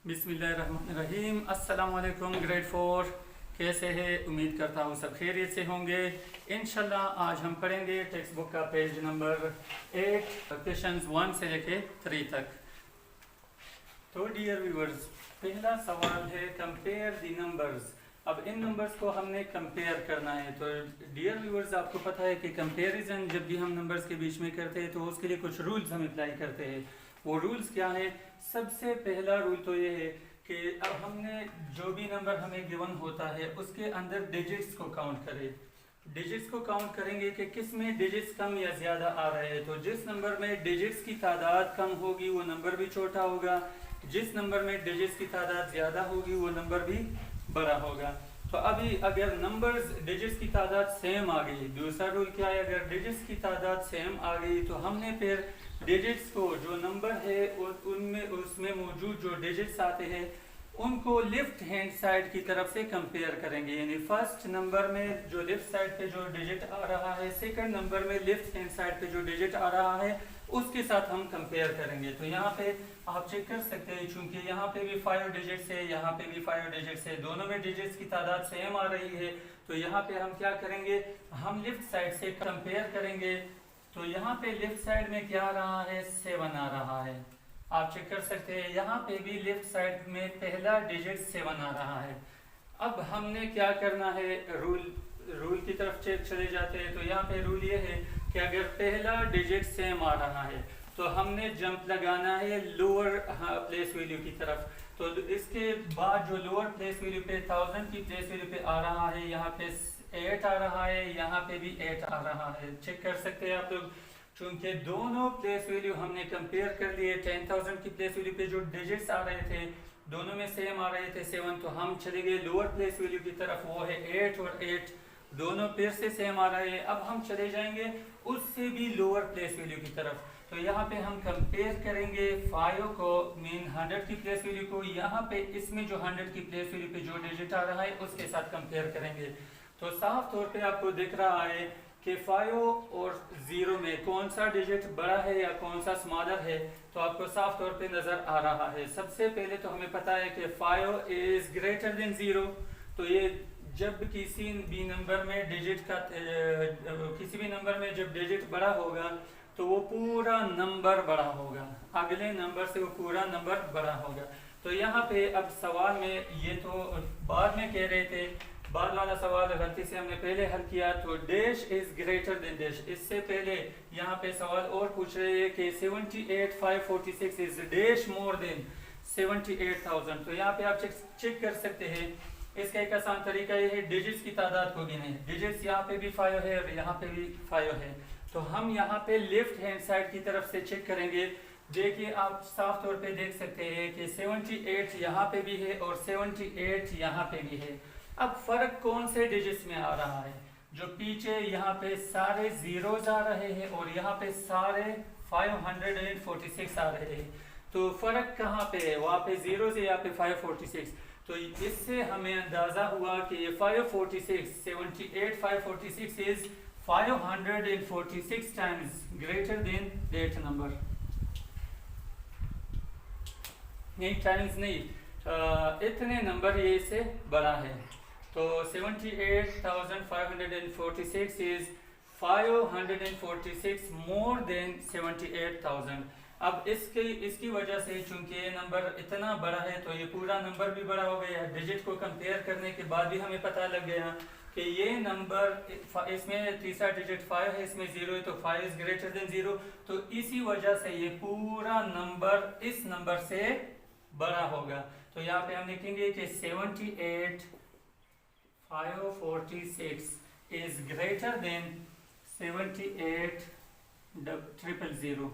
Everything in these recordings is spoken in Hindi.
बिस्मिल्लाहिर्रहमानिर्रहीम। अस्सलाम वालेकुम ग्रेड 4 कैसे है? उम्मीद करता हूँ सब खैरियत से होंगे। इंशाल्लाह आज हम पढ़ेंगे टेक्स्ट बुक का पेज नंबर 8 क्वेश्चंस 1 से लेके 3 तक। तो डियर व्यूअर्स, पहला सवाल है कंपेयर द नंबर्स। अब इन नंबर्स को हमने कंपेयर करना है। तो डियर व्यूअर्स, आपको पता है कि कंपैरिजन जब भी हम नंबर्स के बीच में करते हैं तो उसके लिए कुछ रूल्स हम अप्लाई करते हैं। वो रूल्स क्या है? सबसे पहला रूल तो ये है कि अब हमने जो भी नंबर हमें गिवन होता है उसके अंदर डिजिट्स को काउंट करें। डिजिट्स को काउंट करेंगे कि किस में डिजिट्स कम या ज़्यादा आ रहे हैं। तो जिस नंबर में डिजिट्स की तादाद कम होगी वो नंबर भी छोटा होगा, जिस नंबर में डिजिट्स की तादाद ज़्यादा होगी वो नंबर भी बड़ा होगा। तो अभी अगर नंबर्स डिजिट्स की तादाद सेम आ गई, दूसरा रूल क्या है? अगर डिजिट्स की तादाद सेम आ गई तो हमने फिर डिजिट्स को, जो नंबर है उनमें उसमें मौजूद जो डिजिट्स आते हैं उनको लेफ्ट हैंड साइड की तरफ से कंपेयर करेंगे। यानी फर्स्ट नंबर में जो लेफ्ट साइड पे जो डिजिट आ रहा है, सेकंड नंबर में लेफ्ट हैंड साइड पे जो डिजिट आ रहा है उसके साथ हम कंपेयर करेंगे। तो यहाँ पे आप चेक कर सकते हैं, चूंकि यहाँ पे भी 5 डिजिट्स है, यहाँ पे भी 5 डिजिट्स है, दोनों में डिजिट्स की तादाद सेम आ रही है। तो यहाँ पे हम क्या करेंगे? हम लेफ्ट साइड से कंपेयर करेंगे। तो यहाँ पे लेफ्ट साइड में क्या आ रहा है? 7 आ रहा है। आप चेक कर सकते हैं, यहाँ पे भी लेफ्ट साइड में पहला डिजिट 7 आ रहा है। अब हमने क्या करना है? रूल की तरफ चले जाते हैं। तो यहाँ पे रूल ये है कि अगर पहला डिजिट सेम आ रहा है तो हमने जंप लगाना है लोअर प्लेस वैल्यू की तरफ। तो इसके बाद जो लोअर प्लेस वैल्यू पे 1000 की प्लेस वैल्यू पे आ रहा है, यहाँ पे 8 आ रहा है, यहाँ पे भी 8 आ रहा है। चेक कर सकते हैं आप लोग, चूंकि दोनों प्लेस वैल्यू हमने कंपेयर कर लिए। 10,000 की प्लेस वैल्यू पे जो डिजिट्स आ रहे थे दोनों में सेम आ रहे थे 7, तो हम चले गए लोअर प्लेस वैल्यू की तरफ, वो है 8 और 8 दोनों फिर से सेम आ रहे हैं। अब हम चले जाएंगे उससे भी लोअर प्लेस वैल्यू की तरफ। तो यहाँ पे हम कंपेयर करेंगे 5 को, मीन 100 की प्लेस वैल्यू को, यहाँ पे इसमें जो 100 की प्लेस वैल्यू पे जो डिजिट आ रहा है उसके साथ कंपेयर करेंगे। तो साफ तौर पे आपको दिख रहा है कि 5 और 0 में कौन सा डिजिट बड़ा है या कौन सा स्मॉलर है। तो आपको साफ तौर पे नजर आ रहा है। सबसे पहले तो हमें पता है कि 5 इज ग्रेटर देन 0। तो ये जब किसी भी नंबर में डिजिट का किसी भी नंबर में जब डिजिट बड़ा होगा तो वो पूरा नंबर बड़ा होगा, अगले नंबर से वो पूरा नंबर बड़ा होगा। तो यहाँ पे अब सवाल में, ये तो बाद में कह रहे थे, बाद वाला सवाल गलती से हमने पहले हल किया। तो dash is greater than dash, इससे पहले यहाँ पे सवाल और पूछ रहे हैं कि 78,546 इज डैश मोर देन 78,000। तो यहाँ पे आप चेक कर सकते हैं। इसका एक आसान तरीका ये है, डिजिट्स की तादाद को गिने। डिजिट्स यहाँ पे भी 5 है और यहाँ पे भी 5 है। तो हम यहाँ पे लेफ्ट हैंड साइड की तरफ से चेक करेंगे। देखिए आप साफ तौर पे देख सकते हैं कि 78 यहाँ पे भी है और 78 यहाँ पे भी है। अब फर्क कौन से डिजिट्स में आ रहा है? जो पीछे यहाँ पे सारे जीरोज आ रहे हैं और यहाँ पे सारे 546 आ रहे हैं। तो फर्क कहाँ पे है? वहाँ पे जीरो से यहाँ पे 546। तो इससे हमें अंदाजा हुआ कि ये 546, 78 546 is 546 times greater than that number. नहीं, टाइम्स नहीं, इतने नंबर ये इससे बड़ा है। तो 78,546 इज 546 मोर देन 78,000। अब इसकी वजह से चूंकि ये नंबर इतना बड़ा है तो ये पूरा नंबर भी बड़ा हो गया। डिजिट को कंपेयर करने के बाद भी हमें पता लग गया कि ये नंबर, इसमें तीसरा डिजिट 5 है, इसमें 0 है, तो 5 इज ग्रेटर देन 0। तो इसी वजह से ये पूरा नंबर इस नंबर से बड़ा होगा। तो यहाँ पे हम लिखेंगे कि 78,546 इज ग्रेटर देन 78,000।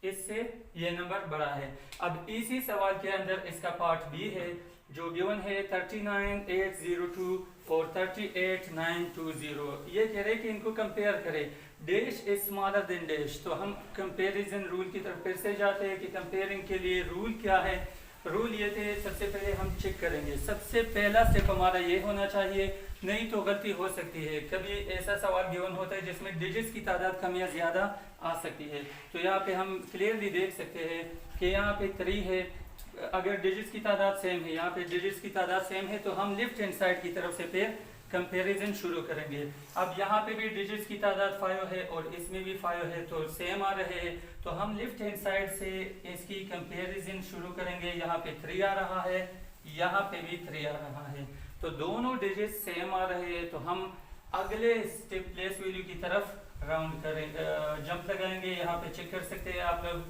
इससे ये नंबर बड़ा है। अब इसी सवाल के अंदर इसका पार्ट बी है जो गिवन है 39,802 और 38,920। ये कह रहे कि इनको कंपेयर करें। Dash is smaller than dash. तो हम कंपैरिजन रूल की तरफ फिर से जाते हैं कि कंपेयरिंग के लिए रूल क्या है। रूल ये थे, सबसे पहले हम चेक करेंगे, सबसे पहला स्टेप हमारा ये होना चाहिए, नहीं तो गलती हो सकती है। कभी ऐसा सवाल गिवन होता है जिसमें डिजिट्स की तादाद कम या ज़्यादा आ सकती है। तो यहाँ पे हम क्लियरली देख सकते हैं कि यहाँ पे 3 है, अगर डिजिट्स की तादाद सेम है, यहाँ पे डिजिट्स की तादाद सेम है, तो हम लेफ्ट हैंड साइड की तरफ से फिर कंपैरिजन शुरू करेंगे। अब यहाँ पे भी डिजिट्स की तादाद 5 है और इसमें भी 5 है, तो सेम आ रहे हैं, तो हम लेफ्ट हैंड साइड से इसकी कंपैरिजन शुरू करेंगे। यहाँ पे 3 आ रहा है, यहाँ पे भी 3 आ रहा है, तो दोनों डिजिट सेम आ रहे हैं, तो हम अगले स्टेप प्लेस वैल्यू की तरफ राउंड करें, जंप लगाएंगे। यहाँ पे चेक कर सकते हैं आप लोग,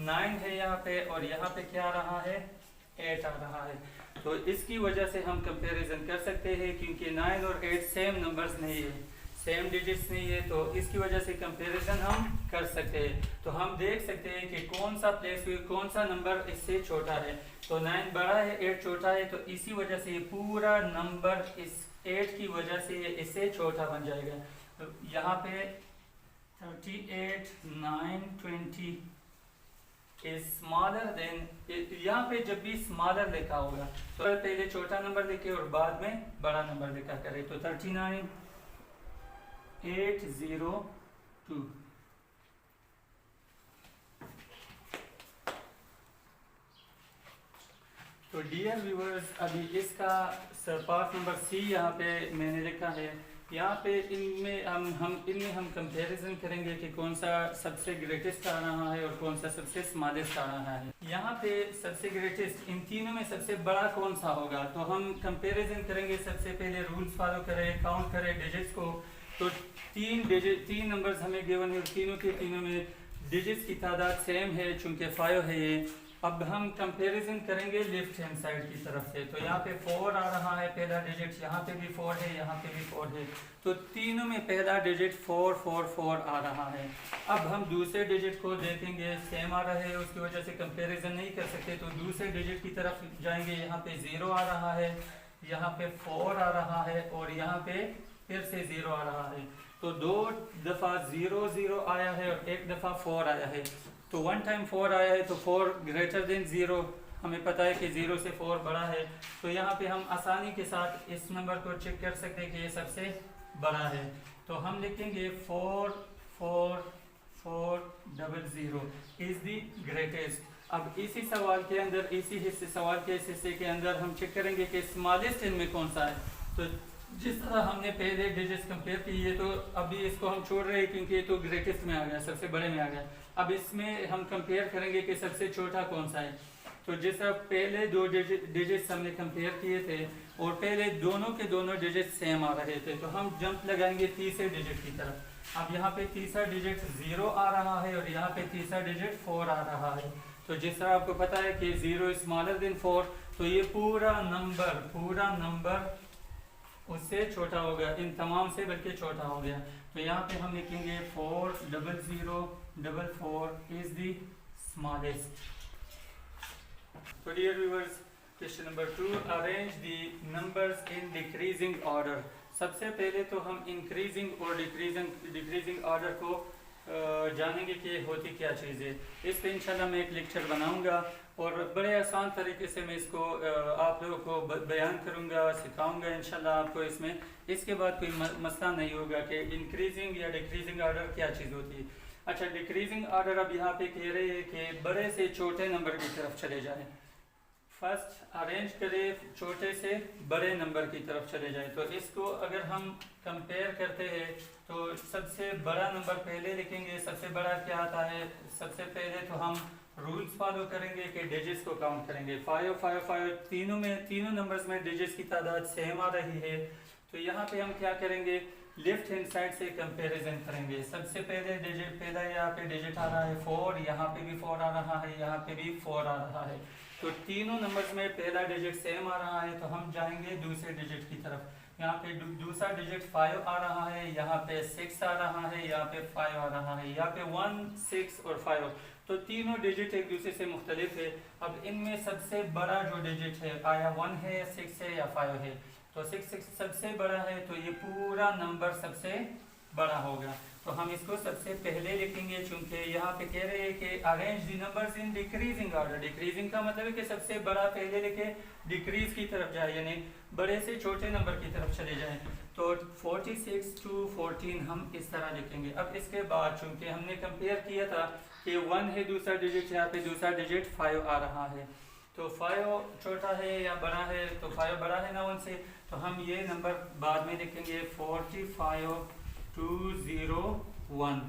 9 है यहाँ पे, और यहाँ पे क्या आ रहा है, 8 आ रहा है। तो इसकी वजह से हम कंपैरिजन कर सकते हैं, क्योंकि 9 और 8 सेम नंबर्स नहीं है, सेम डिजिट्स नहीं है, तो इसकी वजह से कंपैरिजन हम कर सकते हैं। तो हम देख सकते हैं कि कौन सा प्लेस कौन सा नंबर इससे छोटा है। तो 9 बड़ा है, 8 छोटा है, तो इसी वजह से ये पूरा नंबर इस 8 की वजह से ये इससे छोटा बन जाएगा। तो यहाँ पे 38, 9, 20 is smaller than, यहाँ पे जब भी स्मॉलर लिखा होगा तो पहले छोटा नंबर लिखे और बाद में बड़ा नंबर लिखा करें। तो 39, 802। तो डियर व्यूअर्स, अभी इसका पार्ट नंबर सी यहाँ पे मैंने लिखा है। यहाँ पे इनमें हम कंपैरिजन करेंगे कि कौन सा सबसे ग्रेटेस्ट आ रहा है और कौन सा सबसे स्मॉलेस्ट आ रहा है। यहाँ पे सबसे ग्रेटेस्ट, इन तीनों में सबसे बड़ा कौन सा होगा, तो हम कंपैरिजन करेंगे। सबसे पहले रूल्स फॉलो करें, काउंट करें डिजिट्स को। तो 3 नंबर्स हमें गिवन है, तीनों के तीनों में डिजिट्स की तादाद सेम है, चूँकि 5 है ये। अब हम कंपैरिजन करेंगे लेफ्ट हैंड साइड की तरफ से। तो यहाँ पे 4 आ रहा है पहला डिजिट, यहाँ पे भी 4 है, यहाँ पे भी 4 है, तो तीनों में पहला डिजिट 4 4 4 आ रहा है। अब हम दूसरे डिजिट को देखेंगे, सेम आ रहे हैं, उसकी वजह से कंपैरिजन नहीं कर सकते, तो दूसरे डिजिट की तरफ जाएंगे। यहाँ पे 0 आ रहा है, यहाँ पे 4 आ रहा है, और यहाँ पे फिर से 0 आ रहा है। तो 2 दफ़ा 0 0 आया है और 1 दफ़ा 4 आया है। तो 1 टाइम 4 आया है, तो 4 ग्रेटर देन 0, हमें पता है कि 0 से 4 बड़ा है। तो यहाँ पे हम आसानी के साथ इस नंबर को चेक कर सकते हैं कि ये सबसे बड़ा है। तो हम लिखेंगे 4 4 4 0 0 इज़ दी ग्रेटेस्ट। अब इसी सवाल के अंदर, इसी सवाल के इस हिस्से के अंदर हम चेक करेंगे कि स्मॉलेस्ट इनमें कौन सा है। तो जिस तरह हमने पहले डिजिट्स कंपेयर किए, तो अभी इसको हम छोड़ रहे हैं क्योंकि ये तो ग्रेटेस्ट में आ गया, सबसे बड़े में आ गया। अब इसमें हम कंपेयर करेंगे कि सबसे छोटा कौन सा है। तो जिस तरह पहले 2 डिजिट्स हमने कंपेयर किए थे और पहले दोनों के दोनों डिजिट सेम आ रहे थे, तो हम जंप लगाएंगे तीसरे डिजिट की तरफ। अब यहाँ पे तीसरा डिजिट 0 आ रहा है और यहाँ पे तीसरा डिजिट 4 आ रहा है। तो जिस तरह आपको पता है कि 0 स्मॉलर देन 4, तो ये पूरा नंबर उससे छोटा हो गया, इन तमाम से बल्कि छोटा हो गया। तो यहाँ पे हम लिखेंगे 4 0 0 4 4 इज दी स्मॉलेस्ट। तो dear viewers, question number 2, arrange the numbers in decreasing order. सबसे पहले तो हम इंक्रीजिंग और डिक्रीजिंग ऑर्डर को जानेंगे कि होती क्या चीज़ है। इस पे इंशाल्लाह मैं एक लेक्चर बनाऊंगा और बड़े आसान तरीके से मैं इसको आप लोगों को बयान करूंगा, सिखाऊंगा इंशाल्लाह आपको इसमें। इसके बाद कोई मसला नहीं होगा कि इंक्रीजिंग या डिक्रीजिंग ऑर्डर क्या चीज़ होती है। अच्छा, डिक्रीजिंग ऑर्डर अब यहाँ पे कह रहे हैं कि बड़े से छोटे नंबर की तरफ चले जाएं। फर्स्ट अरेंज करें, छोटे से बड़े नंबर की तरफ चले जाएं। तो इसको अगर हम कंपेयर करते हैं तो सबसे बड़ा नंबर पहले लिखेंगे। सबसे बड़ा क्या आता है, सबसे पहले तो हम रूल्स फॉलो करेंगे कि डिजिट्स को काउंट करेंगे। 5 5 5 तीनों नंबर्स में डिजिट्स की तादाद सेम आ रही है। तो यहाँ पे हम क्या करेंगे, लेफ्ट हैंड साइड से कंपैरिजन करेंगे। सबसे पहले डिजिट, पहला यहाँ पे डिजिट आ रहा है 4, यहाँ पे भी 4 आ रहा है, यहाँ पे भी 4 आ रहा है। तो तीनों नंबर्स में पहला डिजिट सेम आ रहा है, तो हम जाएंगे दूसरे डिजिट की तरफ। यहाँ पे दूसरा डिजिट 5 आ रहा है, यहाँ पे 6 आ रहा है, यहाँ पे 5 आ रहा है, यहाँ पे 1 6 और 5। तो तीनों डिजिट एक दूसरे से मुख्तलिफ है। अब इनमें सबसे बड़ा जो डिजिट है, आया 1 है, 6 है या 5 है। तो 6 सबसे बड़ा है, तो ये पूरा नंबर सबसे बड़ा होगा। तो हम इसको सबसे पहले लिखेंगे, चूंकि यहाँ पे कह रहे हैं कि arrange the numbers in decreasing order. Decreasing का मतलब है कि सबसे बड़ा पहले लिखे, डिक्रीज की तरफ जाए, यानी बड़े से छोटे नंबर की तरफ चले जाएं। तो 46 to 14 हम इस तरह लिखेंगे। अब इसके बाद चूंकि हमने कंपेयर किया था कि 1 है दूसरा डिजिट, यहाँ पे दूसरा डिजिट 5 आ रहा है। तो 5 छोटा है या बड़ा है, तो 5 बड़ा है ना 1 से, तो हम ये नंबर बाद में लिखेंगे 45201।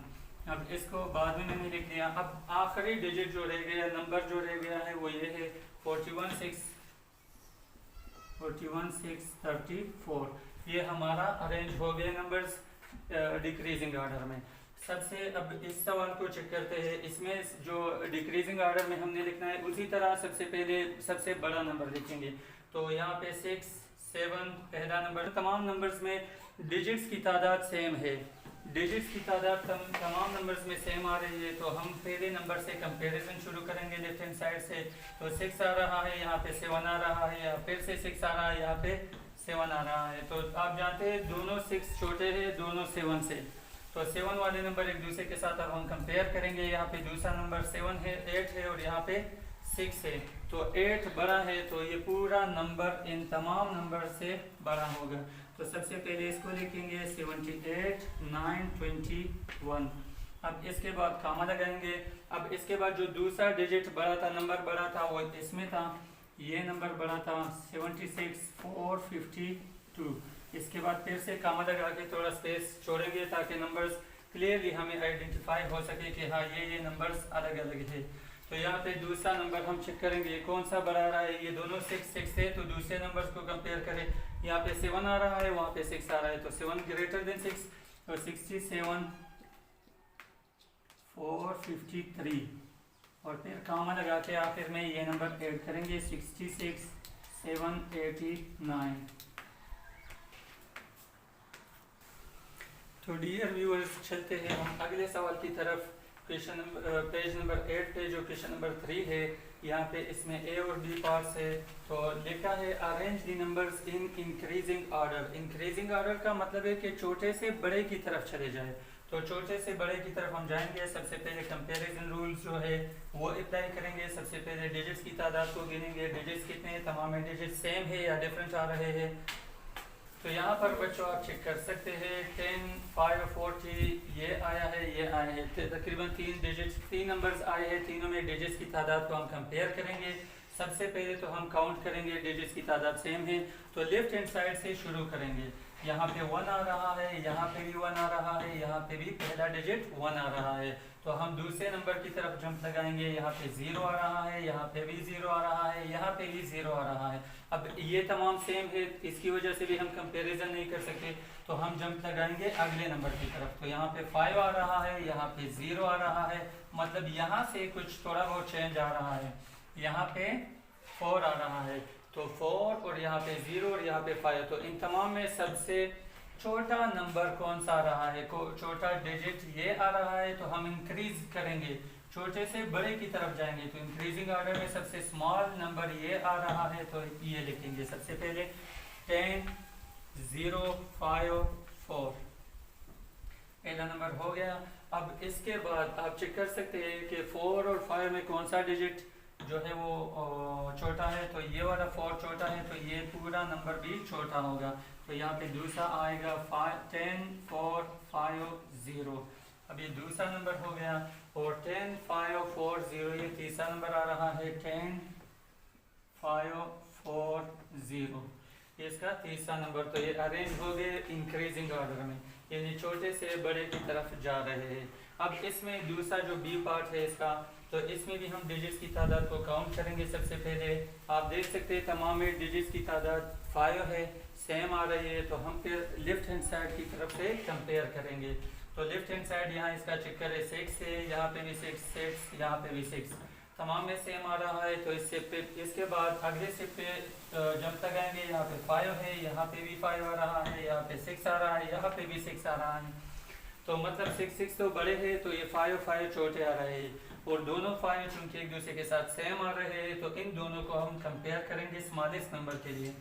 अब इसको बाद में मैंने लिख दिया। अब आखिरी डिजिट जो रह गया, नंबर जो रह गया है वो ये है 41634। ये हमारा अरेंज हो गए नंबर्स डिक्रीजिंग ऑर्डर में। सबसे अब इस सवाल को चेक करते हैं। इसमें जो डिक्रीजिंग ऑर्डर में हमने लिखना है उसी तरह सबसे पहले सबसे बड़ा नंबर लिखेंगे। तो यहाँ पे 6 7 पहला नंबर। तमाम नंबर्स में डिजिट्स की तादाद सेम है, डिजिट्स की तादाद तमाम नंबर्स में सेम आ रही है। तो हम पहले नंबर से कंपैरिजन शुरू करेंगे लेफ्ट हैंड साइड से। तो 6 आ रहा है, यहाँ पे 7 आ रहा है, या फिर से 6 आ रहा है, यहाँ पे 7 आ रहा है। तो आप जानते हैं दोनों 6 छोटे हैं दोनों 7 से, तो 7 वाले नंबर एक दूसरे के साथ अब हम कंपेयर करेंगे। यहाँ पे दूसरा नंबर 7 है, 8 है और यहाँ पे 6 है। तो 8 बड़ा है, तो ये पूरा नंबर इन तमाम नंबर से बड़ा होगा। तो सबसे पहले इसको लिखेंगे 78 9 21। अब इसके बाद कामा लगाएंगे। अब इसके बाद जो दूसरा डिजिट बड़ा था, नंबर बड़ा था, वो इसमें था, ये नंबर बड़ा था 76 452। इसके बाद फिर से कामा लगा के थोड़ा स्पेस छोड़ेंगे ताकि नंबर्स क्लियरली हमें आइडेंटिफाई हो सके कि हाँ ये नंबर्स अलग अलग है। तो यहाँ पे दूसरा नंबर हम चेक करेंगे कौन सा बड़ा आ रहा है। ये दोनों 6 6 है, तो दूसरे नंबर्स को कंपेयर करें। यहाँ पे 7 आ रहा है, वहाँ पे 6 आ रहा है, तो 7 ग्रेटर देन 6, तो 67 453। और फिर कामा लगा के आखिर में ये नंबर ऐड करेंगे 66 789। तो डियर व्यूअर्स, चलते हैं हम अगले सवाल की तरफ। क्वेश्चन नंबर पेज नंबर 8 पे जो क्वेश्चन नंबर 3 है, यहाँ पे इसमें ए और बी पार्ट्स है। तो लिखा है arrange the numbers in increasing order. Increasing order का मतलब है कि छोटे से बड़े की तरफ चले जाए। तो छोटे से बड़े की तरफ हम जाएंगे। सबसे पहले कंपैरिजन रूल्स जो है वो अप्लाई करेंगे। सबसे पहले डिजिट्स की तादाद को गिनेंगे, डिजिट्स कितने हैं, तमाम में डिजिट सेम है या डिफरेंट आ रहे हैं। तो यहाँ पर बच्चों आप चेक कर सकते हैं 10 5 40 ये आया है, ये आया है, तकरीबन 3 डिजिट्स 3 नंबर्स आए हैं। तीनों में डिजिट्स की तादाद को हम कंपेयर करेंगे। सबसे पहले तो हम काउंट करेंगे, डिजिट्स की तादाद सेम है, तो लेफ्ट हैंड साइड से शुरू करेंगे। यहाँ पे 1 आ रहा है, यहाँ पे भी 1 आ रहा है, यहाँ पे भी पहला डिजिट 1 आ रहा है। तो हम दूसरे नंबर की तरफ जंप लगाएंगे। यहाँ पे 0 आ रहा है, यहाँ पे भी 0 आ रहा है, यहाँ पे भी 0 आ रहा है। अब ये तमाम सेम है, इसकी वजह से भी हम कंपैरिजन नहीं कर सकते। तो हम जंप लगाएंगे अगले नंबर की तरफ। तो यहाँ पे 5 आ रहा है, यहाँ पे 0 आ रहा है, मतलब यहाँ से कुछ थोड़ा बहुत चेंज आ रहा है। यहाँ पे 4 आ रहा है, तो 4 और यहाँ पे 0 और यहाँ पे 5। तो इन तमाम में सबसे छोटा नंबर कौन सा आ रहा है, छोटा डिजिट ये आ रहा है, तो हम इंक्रीज करेंगे, छोटे से बड़े की तरफ जाएंगे। तो इंक्रीजिंग ऑर्डर में सबसे स्मॉल नंबर ये आ रहा है, तो ये लिखेंगे सबसे पहले 10 0 5 4। पहला नंबर हो गया। अब इसके बाद आप चेक कर सकते हैं कि 4 और 5 में कौन सा डिजिट जो है वो छोटा है। तो ये वाला 4 छोटा है, तो ये पूरा नंबर भी छोटा होगा। तो यहाँ पे दूसरा आएगा 10 4 5 0। अब ये दूसरा नंबर हो गया। और 10 5 4 0 ये तीसरा नंबर आ रहा है 10 5 4 0, ये इसका तीसरा नंबर। तो ये अरेंज हो गए इंक्रीजिंग ऑर्डर में, यानी छोटे से बड़े की तरफ जा रहे हैं। अब इसमें दूसरा जो बी पार्ट है इसका, तो इसमें भी हम डिजिट्स की तादाद को काउंट करेंगे। सबसे पहले आप देख सकते हैं तमाम में डिजिट्स की तादाद 5 है, सेम आ रही है। तो हम फिर लेफ्ट हैंड साइड की तरफ से कंपेयर करेंगे। तो लेफ्ट हैंड साइड यहाँ इसका चक्कर है 6 है, यहाँ पे भी 6 यहाँ पे भी 6, तमाम में सेम आ रहा है। तो इसके बाद अगले स्टेप पे जंप लगाएंगे। यहाँ पे 5 है, यहाँ पे भी 5 आ रहा है, यहाँ पे 6 आ रहा है, यहाँ पे भी 6 आ रहा है। तो मतलब 6 तो बड़े हैं, तो ये 5 छोटे आ रहे हैं। और दोनों 5 चूंकि एक दूसरे के साथ सेम आ रहे हैं, तो इन दोनों को हम कंपेयर करेंगे स्मॉलेस्ट नंबर के लिए।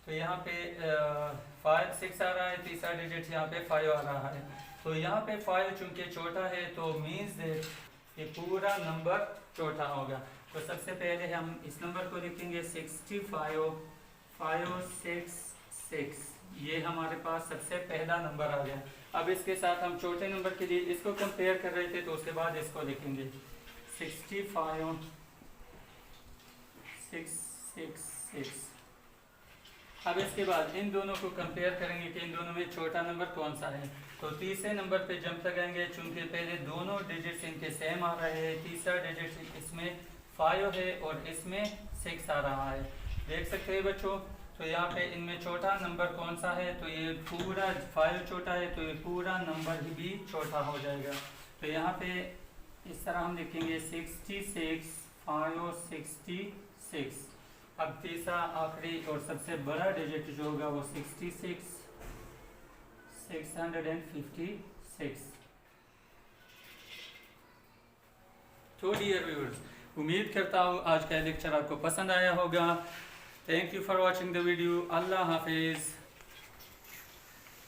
तो यहाँ पे 6 आ रहा है, तीसरा डिजिट यहाँ पे 5 आ रहा है। तो यहाँ पे 5 चूंकि छोटा है, तो मीन्स दैट ये पूरा नंबर छोटा होगा। तो सबसे पहले हम इस नंबर को लिखेंगे 65 566, ये हमारे पास सबसे पहला नंबर आ गया। अब इसके साथ हम छोटे नंबर के लिए इसको कंपेयर कर रहे थे, तो उसके बाद इसको लिखेंगे 65 666। अब इसके बाद इन दोनों को कंपेयर करेंगे कि इन दोनों में छोटा नंबर कौन सा है। तो तीसरे नंबर पे जंप लगाएंगे, चूंकि पहले दोनों डिजिट्स इनके सेम आ रहे हैं, तीसरा डिजिट इसमें 5 है और इसमें 6 आ रहा है, देख सकते हैं बच्चों। तो यहाँ पे इनमें छोटा नंबर कौन सा है, तो ये पूरा 5 छोटा है, तो ये पूरा नंबर भी छोटा हो जाएगा। तो यहाँ पे इस तरह हम लिखेंगे 66 5 66। अब तीसरा आखिरी और सबसे बड़ा डिजिट जो होगा वो 66 656। तो डियर व्यूअर्स, उम्मीद करता हूँ आज का लेक्चर आपको पसंद आया होगा। Thank you for watching the video. अल्लाह हाफिज़।